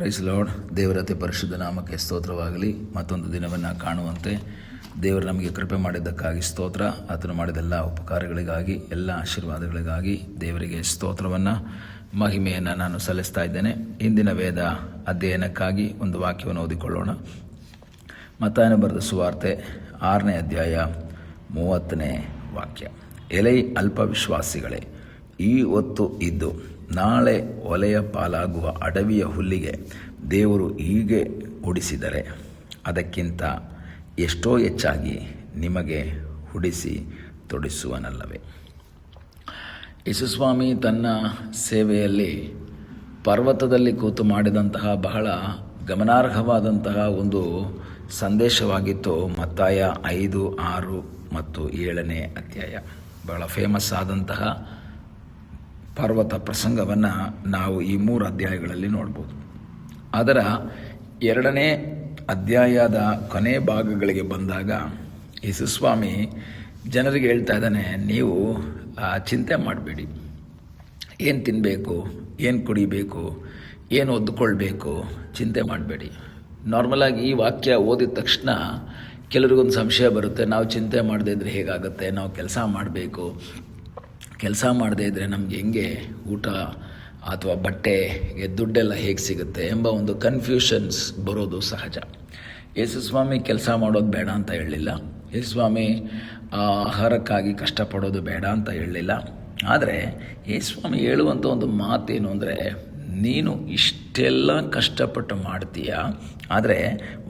Price lord. ದೇವರ ಅತಿ ಪರಿಶುದ್ಧ ನಾಮಕ್ಕೆ ಸ್ತೋತ್ರವಾಗಲಿ. ಮತ್ತೊಂದು ದಿನವನ್ನು ಕಾಣುವಂತೆ ದೇವರು ನಮಗೆ ಕೃಪೆ ಮಾಡಿದ್ದಕ್ಕಾಗಿ ಸ್ತೋತ್ರ. ಆತನು ಮಾಡಿದೆಲ್ಲ ಉಪಕಾರಗಳಿಗಾಗಿ, ಎಲ್ಲ ಆಶೀರ್ವಾದಗಳಿಗಾಗಿ ದೇವರಿಗೆ ಸ್ತೋತ್ರವನ್ನು, ಮಹಿಮೆಯನ್ನು ನಾನು ಸಲ್ಲಿಸ್ತಾ ಇದ್ದೇನೆ. ಇಂದಿನ ವೇದ ಅಧ್ಯಯನಕ್ಕಾಗಿ ಒಂದು ವಾಕ್ಯವನ್ನು ಓದಿಕೊಳ್ಳೋಣ. ಮತ್ತಾಯನು ಬರೆದ ಸುವಾರ್ತೆ 6ನೇ ಅಧ್ಯಾಯ 30ನೇ ವಾಕ್ಯ. ಎಲೈ ಅಲ್ಪ ವಿಶ್ವಾಸಿಗಳೇ, ಈ ಹೊತ್ತು ಇದ್ದು ನಾಳೆ ಒಲೆಯ ಪಾಲಾಗುವ ಅಡವಿಯ ಹುಲ್ಲಿಗೆ ದೇವರು ಹೀಗೆ ಉಡಿಸಿದರೆ ಅದಕ್ಕಿಂತ ಎಷ್ಟೋ ಹೆಚ್ಚಾಗಿ ನಿಮಗೆ ಹುಡಿಸಿ ತೊಡಿಸುವನಲ್ಲವೇ. ಯೇಸುಸ್ವಾಮಿ ತನ್ನ ಸೇವೆಯಲ್ಲಿ ಪರ್ವತದಲ್ಲಿ ಕೂತು ಮಾಡಿದಂತಹ ಬಹಳ ಗಮನಾರ್ಹವಾದಂತಹ ಒಂದು ಸಂದೇಶವಾಗಿತ್ತು. ಮತ್ತಾಯ 5, 6 ಮತ್ತು 7ನೇ ಅಧ್ಯಾಯ. ಬಹಳ ಫೇಮಸ್ ಆದಂತಹ ಪರ್ವತ ಪ್ರಸಂಗವನ್ನು ನಾವು ಈ 3 ಅಧ್ಯಾಯಗಳಲ್ಲಿ ನೋಡ್ಬೋದು. ಅದರ 2ನೇ ಅಧ್ಯಾಯದ ಕೊನೆ ಭಾಗಗಳಿಗೆ ಬಂದಾಗ ಯೇಸುಸ್ವಾಮಿ ಜನರಿಗೆ ಹೇಳ್ತಾ ಇದ್ದಾನೆ, ನೀವು ಚಿಂತೆ ಮಾಡಬೇಡಿ. ಏನು ತಿನ್ನಬೇಕು, ಏನು ಕುಡಿಬೇಕು, ಏನು ಒದ್ದುಕೊಳ್ಬೇಕು, ಚಿಂತೆ ಮಾಡಬೇಡಿ. ನಾರ್ಮಲಾಗಿ ಈ ವಾಕ್ಯ ಓದಿದ ತಕ್ಷಣ ಕೆಲರಿಗೊಂದು ಸಂಶಯ ಬರುತ್ತೆ. ನಾವು ಚಿಂತೆ ಮಾಡದೇ ಇದ್ದರೆ ಹೇಗಾಗುತ್ತೆ, ನಾವು ಕೆಲಸ ಮಾಡಬೇಕು, ಕೆಲಸ ಮಾಡದೇ ಇದ್ದರೆ ನಮಗೆ ಹೆಂಗೆ ಊಟ ಅಥವಾ ಬಟ್ಟೆಗೆ ದುಡ್ಡೆಲ್ಲ ಹೇಗೆ ಸಿಗುತ್ತೆ ಎಂಬ ಒಂದು ಕನ್ಫ್ಯೂಷನ್ಸ್ ಬರೋದು ಸಹಜ. ಯೇಸುಸ್ವಾಮಿ ಕೆಲಸ ಮಾಡೋದು ಬೇಡ ಅಂತ ಹೇಳಲಿಲ್ಲ. ಯೇಸುಸ್ವಾಮಿ ಆಹಾರಕ್ಕಾಗಿ ಕಷ್ಟಪಡೋದು ಬೇಡ ಅಂತ ಹೇಳಲಿಲ್ಲ. ಆದರೆ ಯೇಸುಸ್ವಾಮಿ ಹೇಳುವಂಥ ಒಂದು ಮಾತೇನು ಅಂದರೆ, ನೀನು ಇಷ್ಟೆಲ್ಲ ಕಷ್ಟಪಟ್ಟು ಮಾಡ್ತೀಯ. ಆದರೆ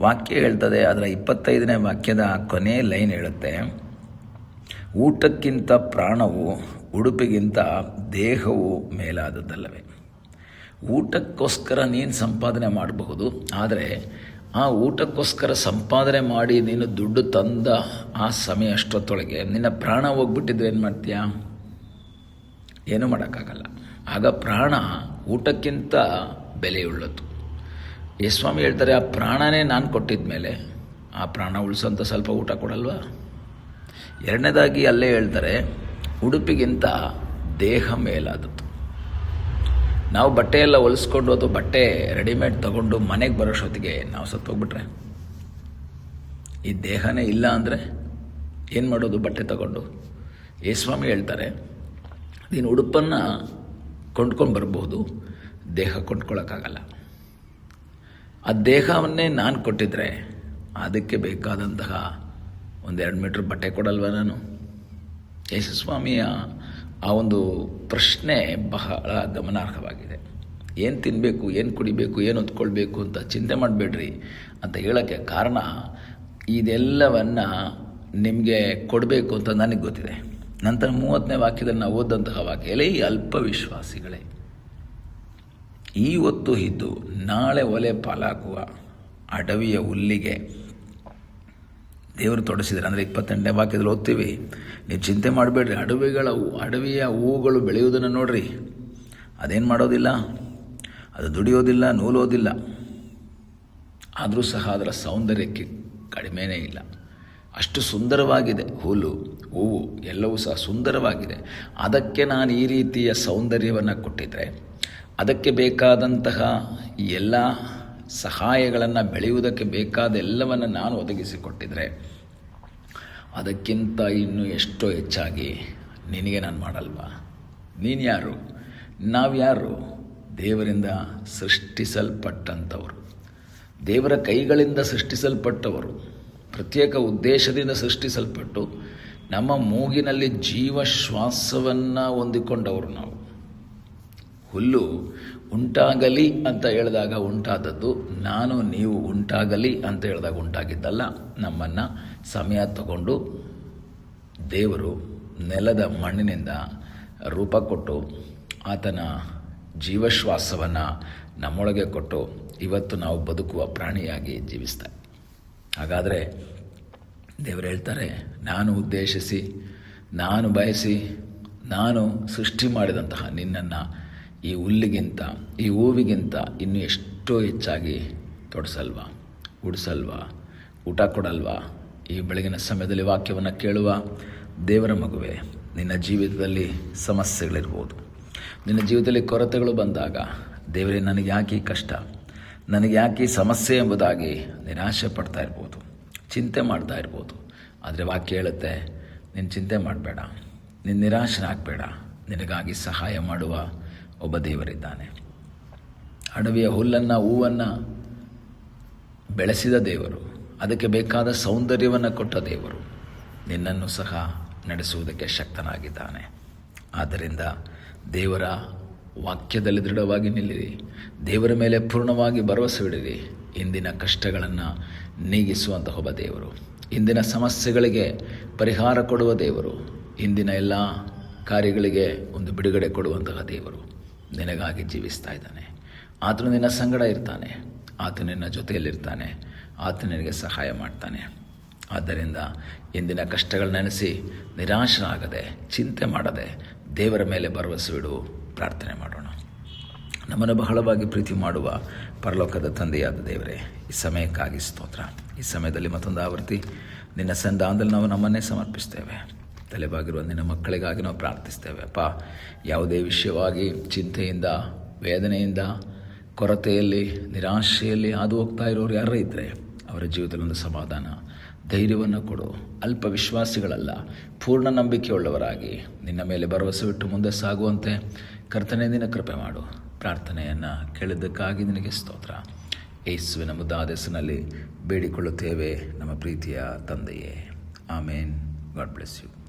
ವಾಕ್ಯ ಹೇಳ್ತದೆ, ಅದರ 25ನೇ ವಾಕ್ಯದ ಕೊನೆ ಲೈನ್ ಹೇಳುತ್ತೆ, ಊಟಕ್ಕಿಂತ ಪ್ರಾಣವು, ಉಡುಪಿಗಿಂತ ದೇಹವು ಮೇಲಾದದ್ದಲ್ಲವೇ. ಊಟಕ್ಕೋಸ್ಕರ ನೀನು ಸಂಪಾದನೆ ಮಾಡಬಹುದು, ಆದರೆ ಆ ಊಟಕ್ಕೋಸ್ಕರ ಸಂಪಾದನೆ ಮಾಡಿ ನೀನು ದುಡ್ಡು ತಂದ ಆ ಸಮಯ ಅಷ್ಟೊತ್ತೊಳಗೆ ನಿನ್ನ ಪ್ರಾಣ ಹೋಗ್ಬಿಟ್ಟಿದ್ರೆ ಏನು ಮಾಡ್ತೀಯ? ಏನೂ ಮಾಡೋಕ್ಕಾಗಲ್ಲ. ಆಗ ಪ್ರಾಣ ಊಟಕ್ಕಿಂತ ಬೆಲೆಯುಳ್ಳದ್ದು. ಯೇಸುಸ್ವಾಮಿ ಹೇಳ್ತಾರೆ, ಆ ಪ್ರಾಣನೇ ನಾನು ಕೊಟ್ಟಿದ ಮೇಲೆ ಆ ಪ್ರಾಣ ಉಳಿಸೋಂಥ ಸ್ವಲ್ಪ ಊಟ ಕೊಡಲ್ವಾ? 2ನೇದಾಗಿ ಅಲ್ಲೇ ಹೇಳ್ತಾರೆ, ಉಡುಪಿಗಿಂತ ದೇಹ ಮೇಲಾದದ್ದು. ನಾವು ಬಟ್ಟೆಯೆಲ್ಲ ಹೊಲಿಸ್ಕೊಂಡು ಅಥವಾ ಬಟ್ಟೆ ರೆಡಿಮೇಡ್ ತಗೊಂಡು ಮನೆಗೆ ಬರೋಷ್ಟೊತ್ತಿಗೆ ನಾವು ಸತ್ತೋಗ್ಬಿಟ್ರೆ, ಈ ದೇಹನೇ ಇಲ್ಲ ಅಂದರೆ ಏನು ಮಾಡೋದು? ಬಟ್ಟೆ ತಗೊಂಡು. ಯೇಸುಸ್ವಾಮಿ ಹೇಳ್ತಾರೆ, ನೀನು ಉಡುಪನ್ನು ಕೊಂಡ್ಕೊಂಡು ಬರ್ಬೋದು, ದೇಹ ಕೊಂಡ್ಕೊಳ್ಳೋಕ್ಕಾಗಲ್ಲ. ಆ ದೇಹವನ್ನೇ ನಾನು ಕೊಟ್ಟಿದ್ರೆ ಅದಕ್ಕೆ ಬೇಕಾದಂತಹ 1-2 ಮೀಟ್ರ್ ಬಟ್ಟೆ ಕೊಡಲ್ವ ನಾನು? ಯೇಸುಸ್ವಾಮಿಯ ಆ ಒಂದು ಪ್ರಶ್ನೆ ಬಹಳ ಗಮನಾರ್ಹವಾಗಿದೆ. ಏನು ತಿನ್ನಬೇಕು, ಏನು ಕುಡಿಬೇಕು, ಏನು ಹೊತ್ಕೊಳ್ಬೇಕು ಅಂತ ಚಿಂತೆ ಮಾಡಬೇಡ್ರಿ ಅಂತ ಹೇಳೋಕ್ಕೆ ಕಾರಣ, ಇದೆಲ್ಲವನ್ನು ನಿಮಗೆ ಕೊಡಬೇಕು ಅಂತ ನನಗೆ ಗೊತ್ತಿದೆ. ನಂತರ 30ನೇ ವಾಕ್ಯದಲ್ಲಿ ನಾವು ಓದಂತಹ ವಾಕ್ಯ, ಎಲೈ ಅಲ್ಪ ವಿಶ್ವಾಸಿಗಳೇ, ಈ ಹೊತ್ತು ಇದ್ದು ನಾಳೆ ಒಲೆ ಪಾಲಾಗುವ ಅಡವಿಯ ಹುಲ್ಲಿಗೆ ದೇವರು ತೊಡಸಿದ್ದಾರೆ. ಅಂದರೆ 28ನೇ ವಾಕ್ಯದಲ್ಲಿ ಓದ್ತೀವಿ, ನೀವು ಚಿಂತೆ ಮಾಡಬೇಡ್ರಿ, ಅಡವಿಯ ಹೂವುಗಳು ಬೆಳೆಯುವುದನ್ನು ನೋಡ್ರಿ. ಅದೇನು ಮಾಡೋದಿಲ್ಲ, ಅದು ದುಡಿಯೋದಿಲ್ಲ, ನೂಲೋದಿಲ್ಲ. ಆದರೂ ಸಹ ಅದರ ಸೌಂದರ್ಯಕ್ಕೆ ಕಡಿಮೆನೇ ಇಲ್ಲ. ಅಷ್ಟು ಸುಂದರವಾಗಿದೆ ಹೂವು ಎಲ್ಲವೂ ಸಹ ಸುಂದರವಾಗಿದೆ. ಅದಕ್ಕೆ ನಾನು ಈ ರೀತಿಯ ಸೌಂದರ್ಯವನ್ನು ಕೊಟ್ಟಿದ್ದರೆ, ಅದಕ್ಕೆ ಬೇಕಾದಂತಹ ಎಲ್ಲ ಸಹಾಯಗಳನ್ನು, ಬೆಳೆಯುವುದಕ್ಕೆ ಬೇಕಾದ ಎಲ್ಲವನ್ನು ನಾನು ಒದಗಿಸಿಕೊಟ್ಟಿದ್ರೆ ಅದಕ್ಕಿಂತ ಇನ್ನೂ ಎಷ್ಟೋ ಹೆಚ್ಚಾಗಿ ನಿನಗೆ ನಾನು ಮಾಡಲ್ವಾ? ನೀನು ಯಾರು? ನಾವ್ಯಾರು? ದೇವರಿಂದ ಸೃಷ್ಟಿಸಲ್ಪಟ್ಟಂಥವರು, ದೇವರ ಕೈಗಳಿಂದ ಸೃಷ್ಟಿಸಲ್ಪಟ್ಟವರು, ಪ್ರತ್ಯೇಕ ಉದ್ದೇಶದಿಂದ ಸೃಷ್ಟಿಸಲ್ಪಟ್ಟು ನಮ್ಮ ಮೂಗಿನಲ್ಲಿ ಜೀವಶ್ವಾಸವನ್ನು ಹೊಂದಿಕೊಂಡವರು ನಾವು. ಹುಲ್ಲು ಉಂಟಾಗಲಿ ಅಂತ ಹೇಳಿದಾಗ ಉಂಟಾದದ್ದು, ನಾನು ನೀವು ಉಂಟಾಗಲಿ ಅಂತ ಹೇಳಿದಾಗ ಉಂಟಾಗಿದ್ದಲ್ಲ. ನಮ್ಮನ್ನು ಸಮಯ ತಗೊಂಡು ದೇವರು ನೆಲದ ಮಣ್ಣಿನಿಂದ ರೂಪ ಕೊಟ್ಟು ಆತನ ಜೀವಶ್ವಾಸವನ್ನು ನಮ್ಮೊಳಗೆ ಕೊಟ್ಟು ಇವತ್ತು ನಾವು ಬದುಕುವ ಪ್ರಾಣಿಯಾಗಿ ಜೀವಿಸ್ತಾರೆ. ಹಾಗಾದರೆ ದೇವರು ಹೇಳ್ತಾರೆ, ನಾನು ಉದ್ದೇಶಿಸಿ, ನಾನು ಬಯಸಿ, ನಾನು ಸೃಷ್ಟಿ ಮಾಡಿದಂತಹ ನಿನ್ನನ್ನು ಈ ಹುಲ್ಲಿಗಿಂತ, ಈ ಹೂವಿಗಿಂತ ಇನ್ನೂ ಎಷ್ಟೋ ಹೆಚ್ಚಾಗಿ ತೊಡಸಲ್ವಾ, ಉಡಿಸಲ್ವಾ, ಊಟ ಕೊಡಲ್ವಾ? ಈ ಬೆಳಗಿನ ಸಮಯದಲ್ಲಿ ವಾಕ್ಯವನ್ನು ಕೇಳುವ ದೇವರ ಮಗುವೆ, ನಿನ್ನ ಜೀವಿತದಲ್ಲಿ ಸಮಸ್ಯೆಗಳಿರ್ಬೋದು, ನಿನ್ನ ಜೀವಿತದಲ್ಲಿ ಕೊರತೆಗಳು ಬಂದಾಗ, ದೇವರೇ ನನಗೆ ಯಾಕೆ ಈ ಕಷ್ಟ, ನನಗೆ ಯಾಕೆ ಈ ಸಮಸ್ಯೆ ಎಂಬುದಾಗಿ ನಿರಾಶೆ ಪಡ್ತಾ ಇರ್ಬೋದು, ಚಿಂತೆ ಮಾಡ್ತಾ ಇರ್ಬೋದು. ಆದರೆ ವಾಕ್ಯ ಹೇಳುತ್ತೆ, ನೀನು ಚಿಂತೆ ಮಾಡಬೇಡ, ನೀನು ನಿರಾಶನಾಗಬೇಡ, ನಿನಗಾಗಿ ಸಹಾಯ ಮಾಡುವ ಒಬ್ಬ ದೇವರಿದ್ದಾನೆ. ಅಡವಿಯ ಹುಲ್ಲನ್ನು ಹೂವನ್ನು ಬೆಳೆಸಿದ ದೇವರು, ಅದಕ್ಕೆ ಬೇಕಾದ ಸೌಂದರ್ಯವನ್ನು ಕೊಟ್ಟ ದೇವರು ನಿನ್ನನ್ನು ಸಹ ನಡೆಸುವುದಕ್ಕೆ ಶಕ್ತನಾಗಿದ್ದಾನೆ. ಆದ್ದರಿಂದ ದೇವರ ವಾಕ್ಯದಲ್ಲಿ ದೃಢವಾಗಿ ನಿಲ್ಲಿರಿ, ದೇವರ ಮೇಲೆ ಪೂರ್ಣವಾಗಿ ಭರವಸೆ ಇಡಿರಿ. ಇಂದಿನ ಕಷ್ಟಗಳನ್ನು ನೀಗಿಸುವಂತಹ ಒಬ್ಬ ದೇವರು, ಇಂದಿನ ಸಮಸ್ಯೆಗಳಿಗೆ ಪರಿಹಾರ ಕೊಡುವ ದೇವರು, ಇಂದಿನ ಎಲ್ಲ ಕಾರ್ಯಗಳಿಗೆ ಒಂದು ಬಿಡುಗಡೆ ಕೊಡುವಂತಹ ದೇವರು ನಿನಗಾಗಿ ಜೀವಿಸ್ತಾ ಇದ್ದಾನೆ. ಆತನು ನಿನ್ನ ಸಂಗಡ ಇರ್ತಾನೆ, ಆತನು ನಿನ್ನ ಜೊತೆಯಲ್ಲಿರ್ತಾನೆ, ಆತನು ನಿನಗೆ ಸಹಾಯ ಮಾಡ್ತಾನೆ. ಆದ್ದರಿಂದ ಇಂದಿನ ಕಷ್ಟಗಳನ್ನ ನೆನೆಸಿ ನಿರಾಶರಾಗದೆ, ಚಿಂತೆ ಮಾಡದೆ ದೇವರ ಮೇಲೆ ಭರವಸೆ ಇಡು. ಪ್ರಾರ್ಥನೆ ಮಾಡೋಣ. ನಮ್ಮನ್ನು ಬಹಳವಾಗಿ ಪ್ರೀತಿ ಮಾಡುವ ಪರಲೋಕದ ತಂದೆಯಾದ ದೇವರೇ, ಈ ಸಮಯಕ್ಕಾಗಿ ಸ್ತೋತ್ರ. ಈ ಸಮಯದಲ್ಲಿ ಮತ್ತೊಂದು ಆವರ್ತಿ ನಿನ್ನ ಸಂಧಾನದಲ್ಲಿ ನಾವು ನಮ್ಮನ್ನೇ ಸಮರ್ಪಿಸ್ತೇವೆ. ತಲೆಬಾಗಿರುವ ನಿನ್ನ ಮಕ್ಕಳಿಗಾಗಿ ನಾವು ಪ್ರಾರ್ಥಿಸ್ತೇವೆ. ಅಪ್ಪ, ಯಾವುದೇ ವಿಷಯವಾಗಿ ಚಿಂತೆಯಿಂದ, ವೇದನೆಯಿಂದ, ಕೊರತೆಯಲ್ಲಿ, ನಿರಾಶೆಯಲ್ಲಿ ಹಾದು ಹೋಗ್ತಾ ಇರೋರು ಯಾರು ಇದ್ದರೆ ಅವರ ಜೀವಿತದಲ್ಲಿ ಒಂದು ಸಮಾಧಾನ, ಧೈರ್ಯವನ್ನು ಕೊಡು. ಅಲ್ಪ ವಿಶ್ವಾಸಿಗಳಲ್ಲ, ಪೂರ್ಣ ನಂಬಿಕೆಯುಳ್ಳವರಾಗಿ ನಿನ್ನ ಮೇಲೆ ಭರವಸೆ ಬಿಟ್ಟು ಮುಂದೆ ಸಾಗುವಂತೆ ಕರ್ತನೇ ನಿನ್ನ ಕೃಪೆ ಮಾಡು. ಪ್ರಾರ್ಥನೆಯನ್ನು ಕೇಳಿದ್ದಕ್ಕಾಗಿ ನಿನಗೆ ಸ್ತೋತ್ರ. ಯೇಸುವಿನ ಮುದ್ದಾದ ಹೆಸರಿನಲ್ಲಿ ಬೇಡಿಕೊಳ್ಳುತ್ತೇವೆ ನಮ್ಮ ಪ್ರೀತಿಯ ತಂದೆಯೇ. ಆಮೇನ್. God bless you.